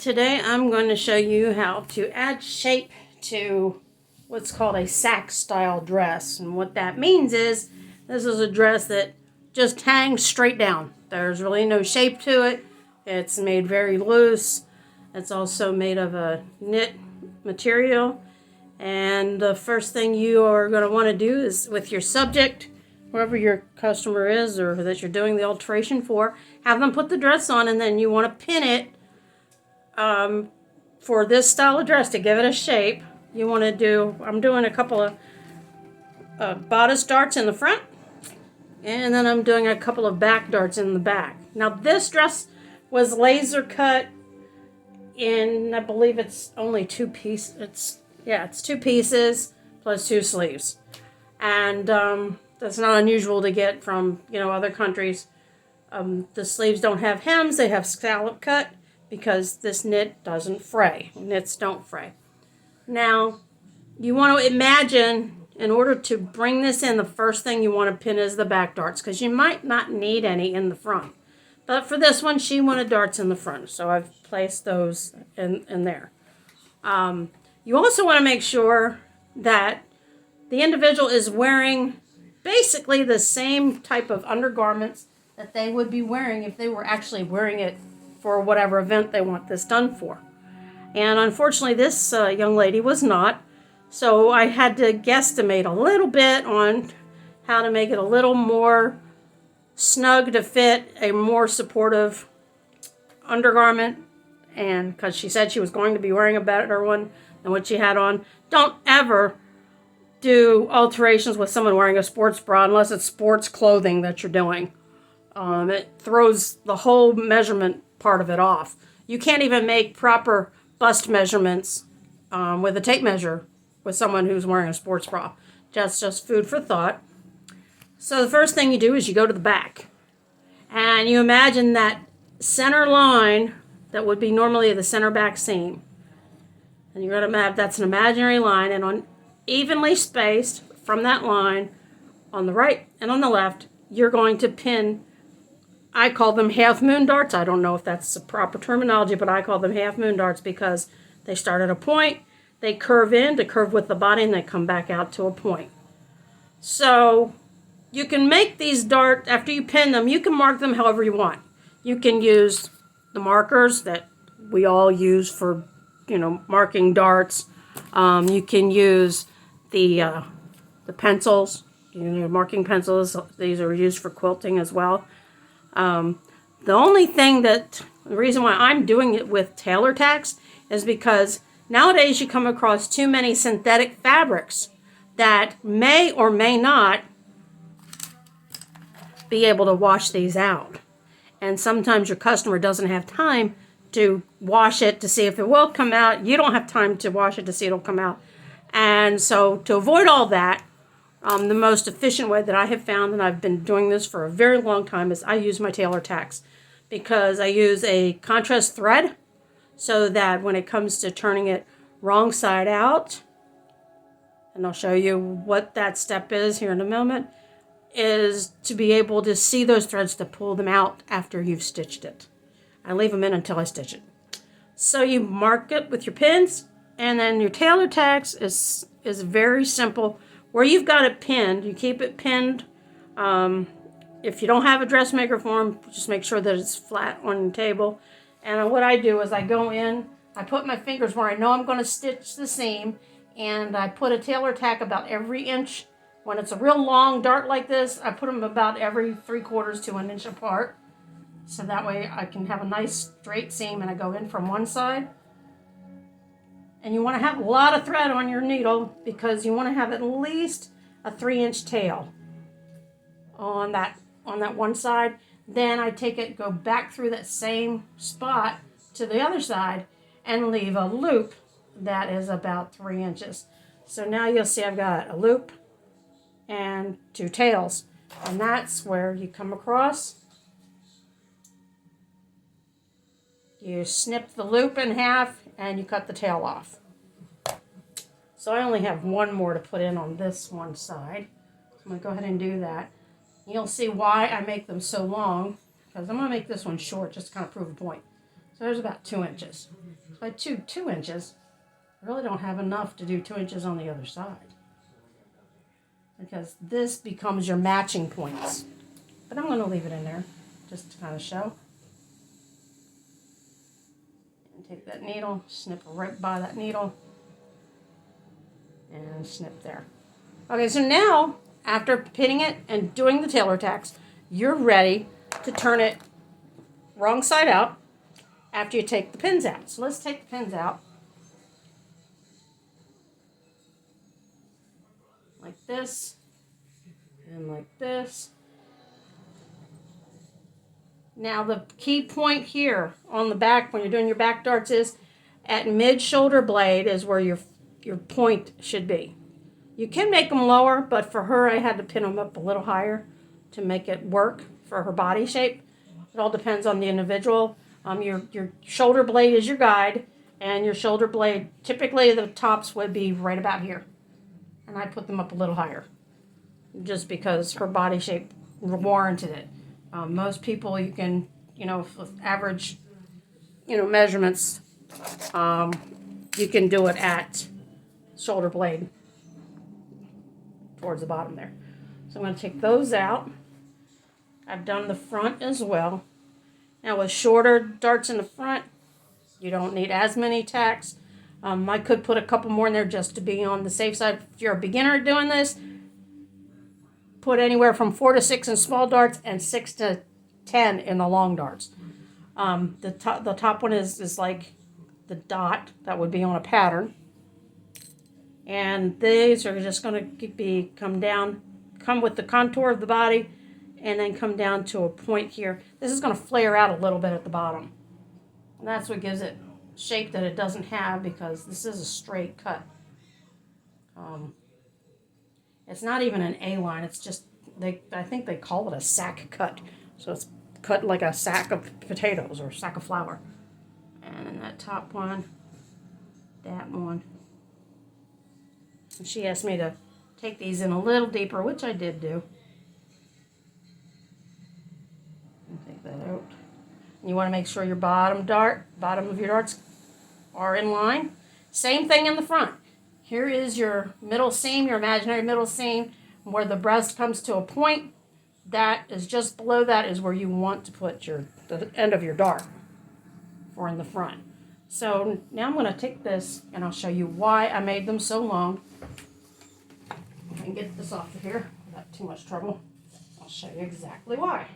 Today I'm going to show you how to add shape to what's called a sack style dress. And what that means is this is a dress that just hangs straight down. There's really no shape to it. It's made very loose. It's also made of a knit material. And the first thing you are going to want to do is with your subject, whoever your customer is or that you're doing the alteration for, have them put the dress on, and then you want to pin it for this style of dress to give it a shape. You want to do, I'm doing a couple of bodice darts in the front, and then I'm doing a couple of back darts in the back. Now this dress was laser cut in, I believe it's only two pieces. It's two pieces plus two sleeves. And that's not unusual to get from, other countries. The sleeves don't have hems, they have scallop cut, because this knit doesn't fray. Knits don't fray. Now, you want to imagine, in order to bring this in, the first thing you want to pin is the back darts, because you might not need any in the front. But for this one, she wanted darts in the front, so I've placed those in there. You also want to make sure that the individual is wearing basically the same type of undergarments that they would be wearing if they were actually wearing it for whatever event they want this done for. And unfortunately, this young lady was not. So I had to guesstimate a little bit on how to make it a little more snug to fit a more supportive undergarment. And because she said she was going to be wearing a better one than what she had on. Don't ever do alterations with someone wearing a sports bra unless it's sports clothing that you're doing. It throws the whole measurement part of it off. You can't even make proper bust measurements with a tape measure with someone who's wearing a sports bra. Just food for thought. So the first thing you do is you go to the back, and you imagine that center line that would be normally the center back seam, and you're going to have that's an imaginary line, and on evenly spaced from that line on the right and on the left, you're going to pin, I call them half moon darts. I don't know if that's the proper terminology, but I call them half moon darts because they start at a point, they curve in to curve with the body, and they come back out to a point. So you can make these darts, after you pin them, you can mark them however you want. You can use the markers that we all use for, marking darts. You can use the pencils, marking pencils. These are used for quilting as well. The only thing the reason why I'm doing it with tailor tacks is because nowadays you come across too many synthetic fabrics that may or may not be able to wash these out. And sometimes your customer doesn't have time to wash it to see if it will come out. You don't have time to wash it to see it'll come out. And so to avoid all that, the most efficient way that I have found, and I've been doing this for a very long time, is I use my tailor tacks, because I use a contrast thread so that when it comes to turning it wrong side out, and I'll show you what that step is here in a moment, is to be able to see those threads to pull them out after you've stitched it. I leave them in until I stitch it. So you mark it with your pins, and then your tailor tacks is very simple. Where you've got it pinned, you keep it pinned. If you don't have a dressmaker form, just make sure that it's flat on the table. And what I do is I go in, I put my fingers where I know I'm going to stitch the seam, and I put a tailor tack about every inch. When it's a real long dart like this, I put them about every 3/4 to an inch apart. So that way I can have a nice straight seam, and I go in from one side. And you want to have a lot of thread on your needle, because you want to have at least a 3-inch tail on that one side. Then I take it, go back through that same spot to the other side, and leave a loop that is about 3 inches. So now you'll see I've got a loop and two tails, and that's where you come across. You snip the loop in half, and you cut the tail off. So I only have one more to put in on this one side. So I'm going to go ahead and do that. You'll see why I make them so long, because I'm going to make this one short just to kind of prove a point. So there's about 2 inches. So I do 2 inches. I really don't have enough to do 2 inches on the other side, because this becomes your matching points. But I'm going to leave it in there just to kind of show. And take that needle, snip right by that needle, and snip there. Okay, so now, after pinning it and doing the tailor tacks, you're ready to turn it wrong side out after you take the pins out. So let's take the pins out. Like this, and like this. Now the key point here on the back when you're doing your back darts is at mid-shoulder blade is where your point should be. You can make them lower, but for her I had to pin them up a little higher to make it work for her body shape. It all depends on the individual. Your shoulder blade is your guide, and your shoulder blade, typically the tops would be right about here. And I put them up a little higher just because her body shape warranted it. Most people you can, with average, measurements, you can do it at shoulder blade towards the bottom there. So I'm going to take those out. I've done the front as well. Now with shorter darts in the front, you don't need as many tacks. I could put a couple more in there just to be on the safe side. If you're a beginner doing this, put anywhere from 4 to 6 in small darts and 6 to 10 in the long darts. The top one is like the dot that would be on a pattern. And these are just going to come with the contour of the body, and then come down to a point here. This is going to flare out a little bit at the bottom. And that's what gives it shape that it doesn't have, because this is a straight cut. It's not even an A-line. It's just, I think they call it a sack cut. So it's cut like a sack of potatoes or a sack of flour. And then that top one, that one. And she asked me to take these in a little deeper, which I did do. Take that out. You want to make sure your bottom of your darts are in line. Same thing in the front. Here is your middle seam, your imaginary middle seam, where the breast comes to a point. That is just below that is where you want to put the end of your dart for in the front. So now I'm going to take this and I'll show you why I made them so long. I can get this off of here without too much trouble. I'll show you exactly why.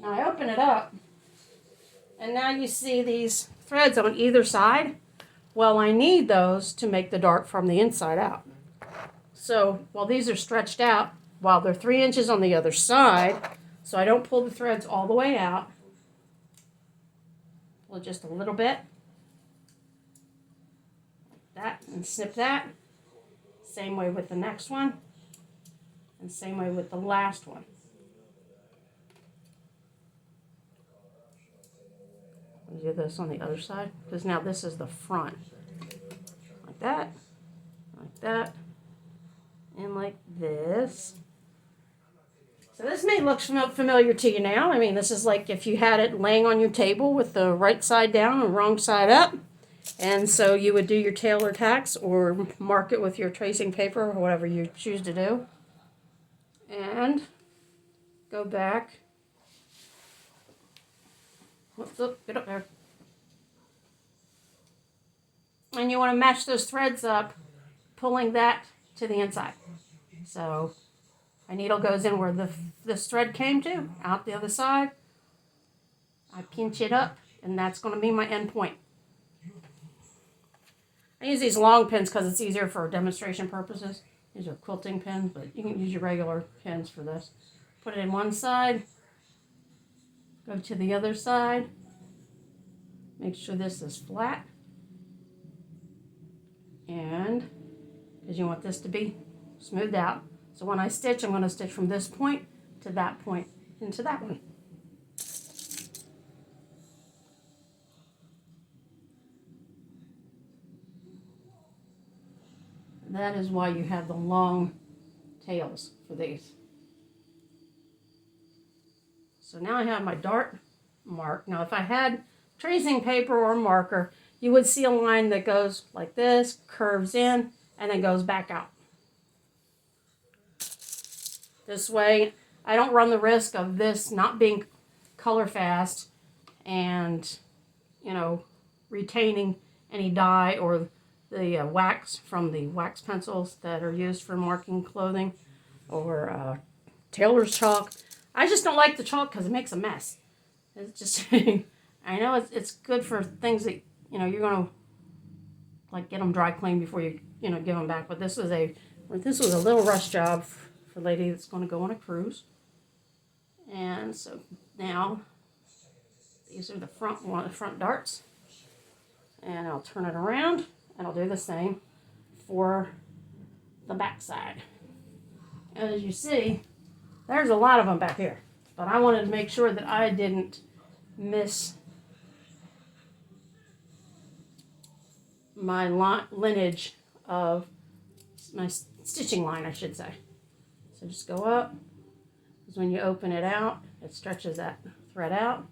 Now I open it up, and now you see these threads on either side. Well, I need those to make the dart from the inside out. So while these are stretched out, while they're 3 inches on the other side, so I don't pull the threads all the way out, pull just a little bit, like that, and snip that. Same way with the next one, and same way with the last one. Do this on the other side, because now this is the front. Like that, and like this. So this may look familiar to you now. I mean, this is like if you had it laying on your table with the right side down and wrong side up. And so you would do your tailor tacks or mark it with your tracing paper or whatever you choose to do. And go back. Whoops, get up there. And you want to match those threads up, pulling that to the inside. So my needle goes in where this thread came to, out the other side. I pinch it up, and that's going to be my end point. I use these long pins because it's easier for demonstration purposes. These are quilting pins, but you can use your regular pins for this. Put it in one side. Go to the other side. Make sure this is flat. And because you want this to be smoothed out. So when I stitch, I'm going to stitch from this point to that point into that one. That is why you have the long tails for these. So now I have my dart mark. Now if I had tracing paper or marker, you would see a line that goes like this, curves in, and then goes back out. This way, I don't run the risk of this not being color fast and, you know, retaining any dye or the wax from the wax pencils that are used for marking clothing, or tailor's chalk. I just don't like the chalk because it makes a mess. It's just, I know it's good for things that, you know, you're going to, like, get them dry clean before you, you know, give them back. But this was a little rush job for a lady that's going to go on a cruise. And so now, these are the front darts. And I'll turn it around, and I'll do the same for the back side. And as you see, there's a lot of them back here. But I wanted to make sure that I didn't miss my lineage of my stitching line, I should say. So just go up, because when you open it out, it stretches that thread out.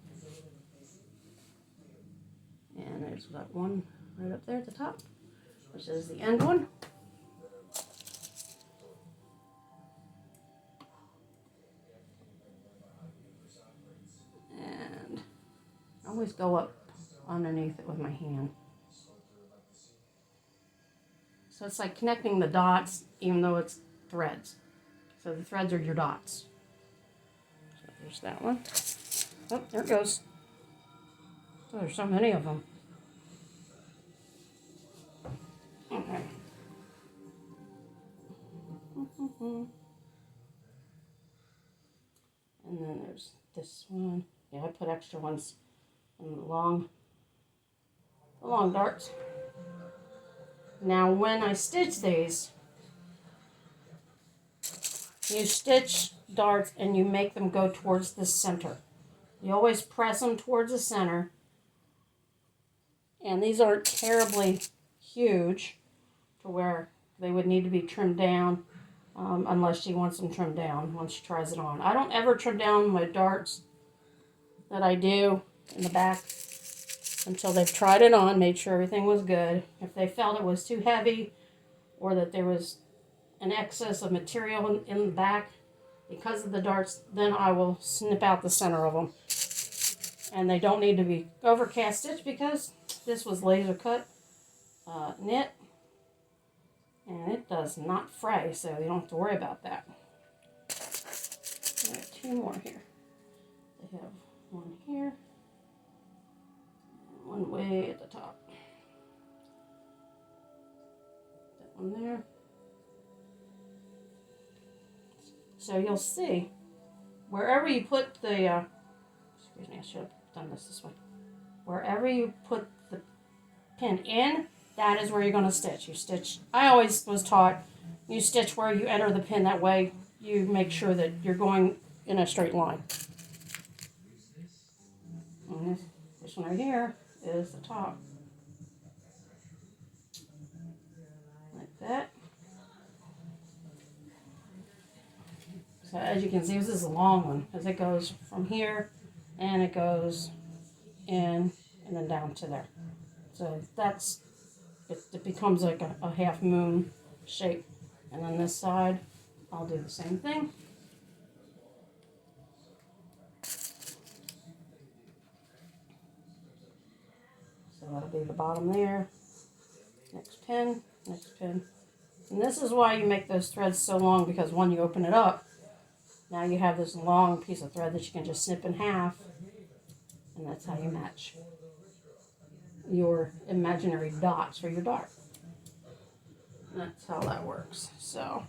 And there's that one right up there at the top, which is the end one. And I always go up underneath it with my hand. So it's like connecting the dots, even though it's threads. So the threads are your dots. So there's that one. Oh, there it goes. Oh, there's so many of them. Okay. And then there's this one. Yeah, I put extra ones in the long darts. Now when I stitch these, you stitch darts and you make them go towards the center. You always press them towards the center. And these aren't terribly huge to where they would need to be trimmed down, unless she wants them trimmed down once she tries it on. I don't ever trim down my darts that I do in the back until they've tried it on, made sure everything was good. If they felt it was too heavy or that there was an excess of material in the back because of the darts, then I will snip out the center of them. And they don't need to be overcast stitched because this was laser cut knit, and it does not fray, so you don't have to worry about that. I have two more here. They have one here and one way at the top. That one there. So you'll see wherever you put the excuse me, I should have done this way. Wherever you put the pin in, that is where you're going to stitch. You stitch, I always was taught, you stitch where you enter the pin. That way you make sure that you're going in a straight line. And this one right here is the top. Like that. So as you can see, this is a long one because it goes from here and it goes in and then down to there. So that's, it becomes like a half moon shape. And then this side, I'll do the same thing. So that'll be the bottom there. Next pin, next pin. And this is why you make those threads so long, because when you open it up, now you have this long piece of thread that you can just snip in half, and that's how you match your imaginary dots for your dart. And that's how that works. So,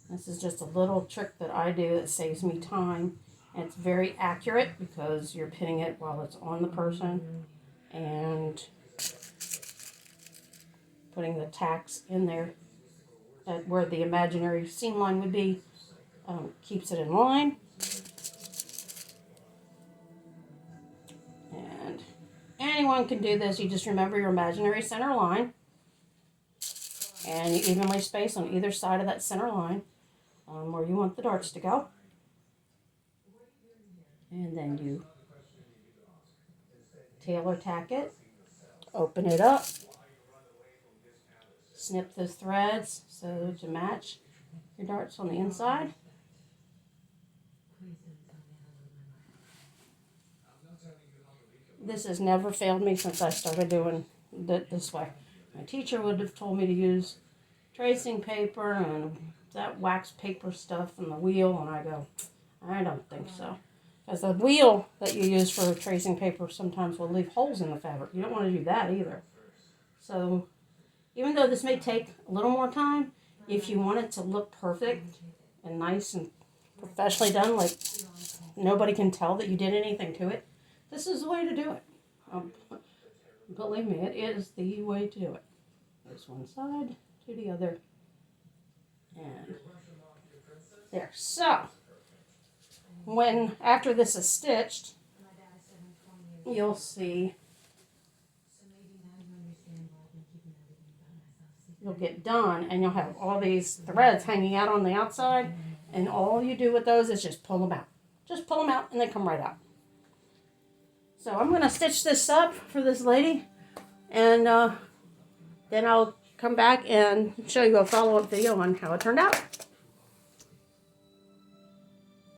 this is just a little trick that I do that saves me time. And it's very accurate because you're pinning it while it's on the person and putting the tacks in there at where the imaginary seam line would be, keeps it in line. And anyone can do this. You just remember your imaginary center line And you evenly space on either side of that center line where you want the darts to go. And then you tailor tack it, open it up, snip the threads so to match your darts on the inside. This has never failed me since I started doing it this way. My teacher would have told me to use tracing paper and that wax paper stuff and the wheel, and I go, I don't think so. Because the wheel that you use for tracing paper sometimes will leave holes in the fabric. You don't want to do that either. So even though this may take a little more time, if you want it to look perfect and nice and professionally done, like nobody can tell that you did anything to it, this is the way to do it. Believe me, it is the way to do it. There's one side to the other. And there. So, after this is stitched, you'll see you'll get done and you'll have all these threads hanging out on the outside, and all you do with those is just pull them out. Just pull them out and they come right out. So I'm going to stitch this up for this lady, and then I'll come back and show you a follow-up video on how it turned out.